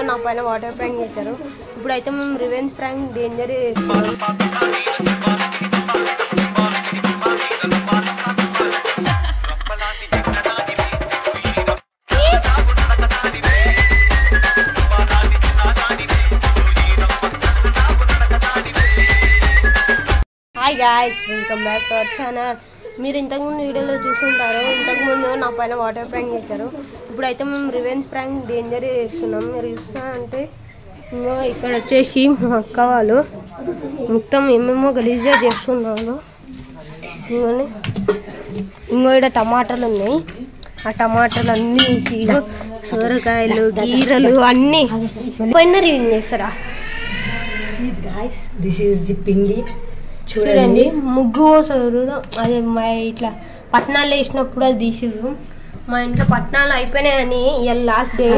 నా పైన water prank చేశారు. ఇప్పుడైతే మేము రివెంజ్ ప్రాంక్ డేంజర్ చేస్తున్నాం. Hi guys, welcome back to our channel. మీరు ఇంతకుముందు వీడియోలో చూసుంటారు. ఇంతకుముందు నా పైన వాటర్ ప్రాంక్ చేశారు. ఇప్పుడైతే మేము రివెంజ్ ప్రాంక్ డేంజర్ చేస్తున్నాం. మీరు చూస్తా అంటే ఇంకో ఇక్కడ వచ్చేసి మా అక్క వాళ్ళు మొత్తం ఏమేమో గలీజ్గా చేస్తున్నారు. ఇంకో ఇక్కడ టమాటాలు ఉన్నాయి. ఆ టమాటాలు అన్నీ వేసి సొరకాయలు గీరలు అన్నీ పైన రివెంజ్ చేస్తారా? చూడండి ముగ్గు పోసారు. అదే మా ఇట్లా పట్నాలు వేసినప్పుడు అది తీసిరు. మా ఇంట్లో పట్నాలు అయిపోయినాయని ఇవాళ లాస్ట్ డే.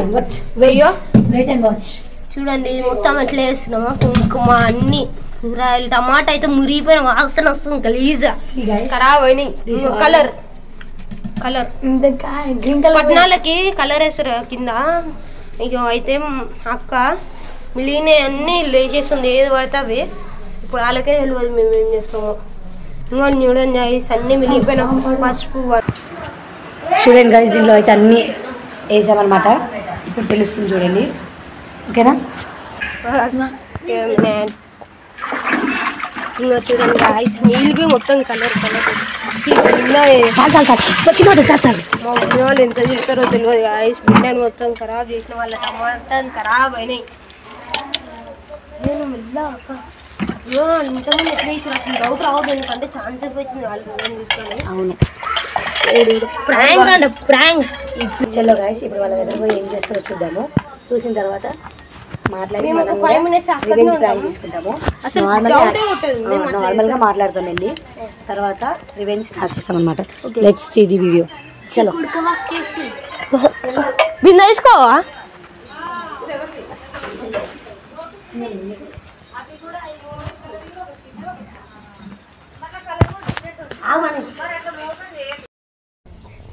చూడండి మొత్తం ఎట్లా వేస్తున్నామా కుంకుమ అన్ని కూరగాయలు టమాటా అయితే మురిగిపోయిన వాసన వస్తుంది. గలీజ్ ఖరాబ్ అయినాయి. కలర్ పట్నాలకి కలర్ వేస్తారు కింద. ఇక అయితే అక్క మిలిగిన అన్ని లేచేస్తుంది. ఏది పడితే అవి ఇప్పుడు వాళ్ళకే తెలియదు మేము ఏం చేస్తాము. ఇంకో చూడండి గైస్ అన్ని మిలిగిపోయినా పసుపు. చూడండి గైస్ దీనిలో అయితే అన్నీ వేసామన్నమాట. ఇప్పుడు తెలుస్తుంది చూడండి. ఓకేనా? ఇంకా చూడండి గైస్ నీళ్ళు మొత్తం కలర్ మా వాళ్ళు ఎంత చేస్తారో తెలియదు గైస్. బిడ్డని మొత్తం ఖరాబ్ చేసిన వాళ్ళ టమాటా ఖరాబ్ అయినాయి. నేను మెల్ల ఇంతకుముందు ఎట్లా వేసారు అసలు డౌట్ రావద్దు. ఎందుకంటే ఛాన్స్ అయిపోయింది వాళ్ళు తీసుకొని. అవును ప్రాంక్ అంటే ప్రాంక్. చలో గైస్ ఇప్పుడు వాళ్ళ దగ్గర పోయి ఏం చేస్తారో చూద్దాము. చూసిన తర్వాత మాట్లాడి 5 minutes రివెంజ్ ప్రాంక్ తీసుకుంటాము. నార్మల్గా మాట్లాడతామండి. తర్వాత రివెంజ్ స్టార్ట్ చేస్తాం అనమాట. Let's see the video. చలో బిందె తీసుకోవా?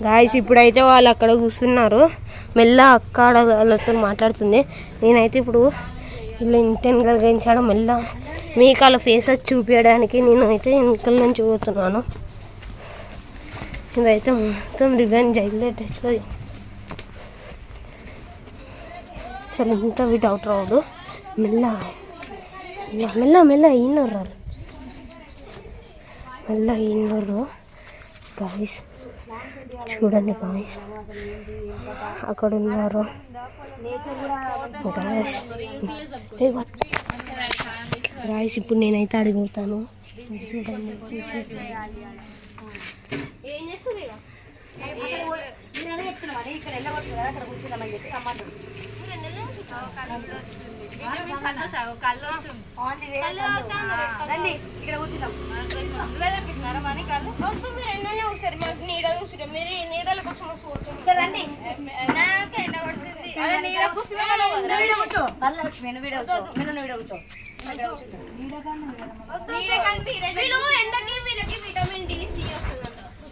గాయస్ ఇప్పుడైతే వాళ్ళు అక్కడ కూర్చున్నారు. మెల్ల అక్క వాళ్ళతో మాట్లాడుతుంది. నేనైతే ఇప్పుడు ఇలా ఇంటెన్ కలిగించడం మెల్ల మీకు వాళ్ళ ఫేసెస్ చూపించడానికి నేనైతే వెనకాల నుంచి పోతున్నాను. ఇదైతే మొత్తం రివెంజ్ హైలైట్ అవుతుంది. అసలు ఇంత డౌట్ రావద్దు. మెల్ల మెల్ల మెల్ల ఈయనరు మెల్ల ఈయనరు గాయస్. చూడండి గాయస్ అక్కడ ఉన్నారు గాయస్. ఇప్పుడు నేనైతే అడుగుతాను.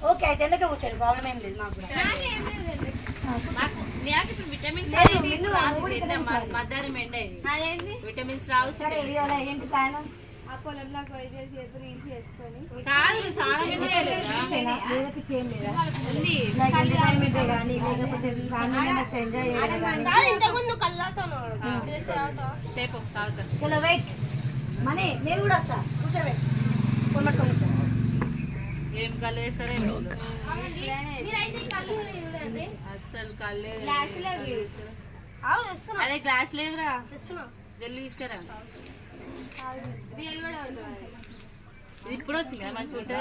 ఓకే అయితే ఎండకే కూర్చోండి, ప్రాబ్లం ఏం లేదు. మాకు విటమిన్స్ రావు. ఏంటి కారణం? మనీ నేను కూడా వస్తా. కూర్చోబెట్టి ఏం కళ్ళు వేస్తారే అస్సలు కళ్ళు. అదే గ్లాస్ లేదురా, జల్లి తీసుకురా. ఇప్పుడు వచ్చింది కదా మంచి ఉంటే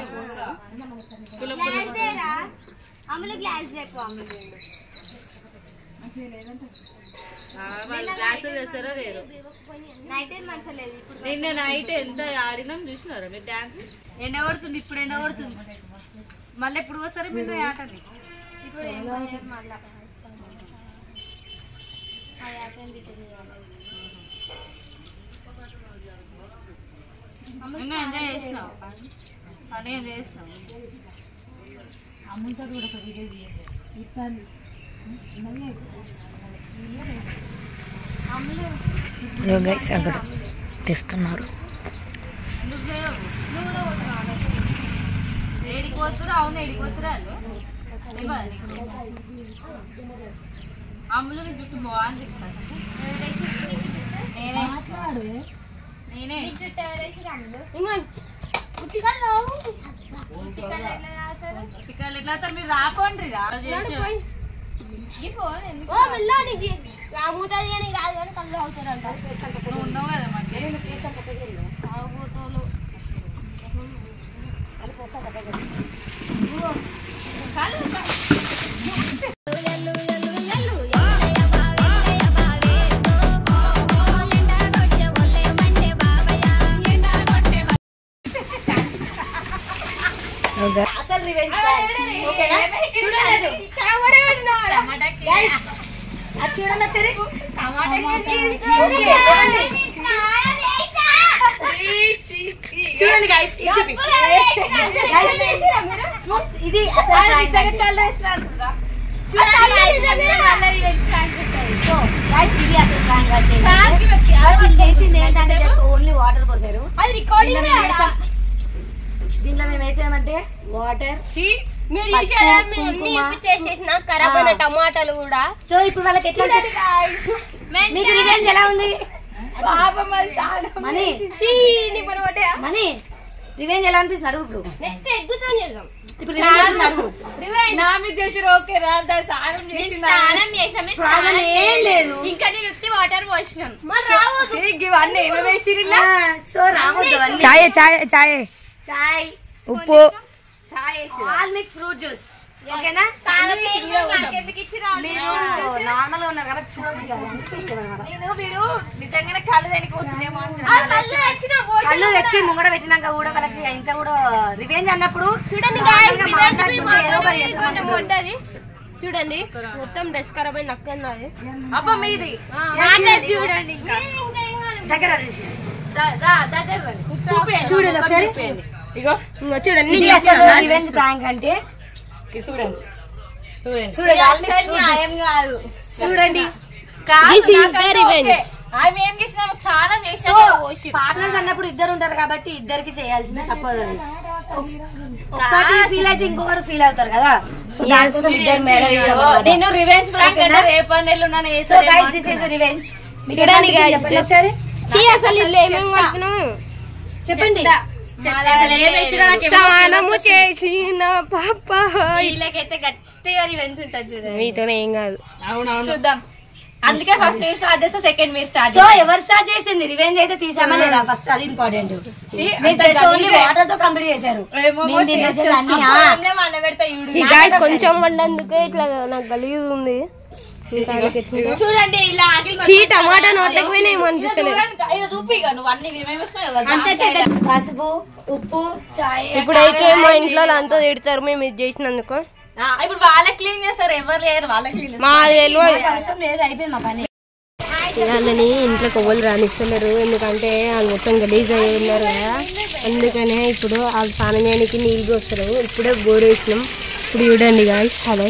గ్లాసులు తెస్తారో లేరు. నిన్న నైట్ ఎంత ఆడినాం చూసినారా మీరు డాన్స్? ఎండ కొడుతుంది, ఇప్పుడు ఎండ కొడుతుంది. మళ్ళీ ఎప్పుడు వస్తారా మీరు ఆటని? ఎంజాయ్ చేసినావు, పని ఏం చేసినావు? అమ్ముతారు కూడా ఒక వీడియో తీయండి. గైస్ అక్కడ తెస్తున్నారు. అమ్ములు జుట్టు బాగుంది. నేనే ఎట్లా మీరు రాకండి అమ్ముతుంది అని కాదు కానీ కళ్ళు అవుతారంట. నువ్వు ఉన్నావు కదా మంచి అసలు రివెంజ్ చూడండి ఒకసారి. చూడండి గైస్ ఇది ఓన్లీ వాటర్ పోసారు. అది రికార్డింగ్ దీంట్లో మేము వేసామంటే వాటర్ మీరు చేసేసిన ఖరాబ్ అయిన టమాటాలు కూడా. సో ఇప్పుడు వాళ్ళకి ఎట్లా మీకు రివెంజ్ ఎలా ఉంది మనీ? మనీ రివెంజ్ ఎలా అనిపిస్తుంది అడుగు. ఇప్పుడు నెక్స్ట్ ఎగ్గుతో చేద్దాం. ఇప్పుడు రివెంజ్ అడుగు. ఏం లేదు ఇంకా నేను ఉత్తి వాటర్ పోసినాం. సో రావద్దు చాయ్ చాయ్ చాయ్ చాయ్ ఉప్పు ఆల్ మిక్స్ ఫ్రూట్ జ్యూస్. ఓకేనా? మీరు నార్మల్ గా ఉన్నారు కాబట్టి చూడండి నిజంగానే కళ్ళు దానికోతుందేమో కళ్ళు తెచ్చి ముంగడ పెట్టినాక కూడా వాళ్ళకి ఇంకా కూడా రివెంజ్ అన్నప్పుడు చూడండి చూడండి మొత్తం డ్రెస్ ఖరాబ్ అయింది అక్కన్నది. అబ్బా మీది చూడండి దగ్గర చూడండి ఒకసారి. ఇగో చూడండి రివెంజ్ ప్రాంక్ అంటే చూడండి చూడండి దిస్ ఈస్ ద రివెంజ్. ఆమె ఏం చేసినా చాలా పార్ట్నర్స్ అన్నప్పుడు ఇద్దరు ఉంటారు కాబట్టి ఇద్దరికి చేయాల్సిందే తప్పదు. ఒక్కటి ఫీల్ అయితే ఇంకొకరు ఫీల్ అవుతారు కదా. సో దానికోసం ఇద్దరు నేను రివెంజ్ ప్రాంక్ అంటే రేపు నెలలు so guys this is revenge. మీకు చెప్పండి ఒకసారి. అసలు ఏమేమి చెప్పండి. స్నానము చేసిన పాప వీళ్ళకైతే గట్టిగా రివెంజ్ ఉంటుంది చూడండి. మీతో ఏం కాదు. చూద్దాం. అందుకే ఫస్ట్ మీరు స్టార్ట్ చేస్తే సెకండ్ మీరు స్టార్ట్. సో ఎవరు స్టార్ట్ చేసింది రివెంజ్ అయితే తీసామా లేదా ఫస్ట్ అది ఇంపార్టెంట్. వాటర్ తో కంప్లీట్ చేశారు. కొంచెం వండందుకే ఇట్లా నాకు గలీజ్ ఉంది. చూడండి ఇలా టమాటా నోట్లకు పోయినా ఏమనిపిస్తలేదు. చూపి నువ్వు అన్ని పసుపు ఉప్పు చాయ్. ఇప్పుడైతే మా ఇంట్లో అంతా తిడతారు మేము ఇది చేసినందుకు. ఇప్పుడు వాళ్ళే క్లీన్ చేస్తారు. ఎవరు లేరు వాళ్ళే క్లీన్ మా తెలియదు. అవసరం లేదు అయిపోయింది మా పని. వాళ్ళని ఇంట్లో కొవ్వలు రానిస్తలేరు ఎందుకంటే వాళ్ళు మొత్తం గలీజ్ అయ్యి ఉన్నారు కదా. అందుకనే ఇప్పుడు వాళ్ళు స్నానం చేయడానికి నీళ్ళు వస్తారు. ఇప్పుడే బోర్ వేసినాం. ఇప్పుడు చూడండి గాయ్స్. హలో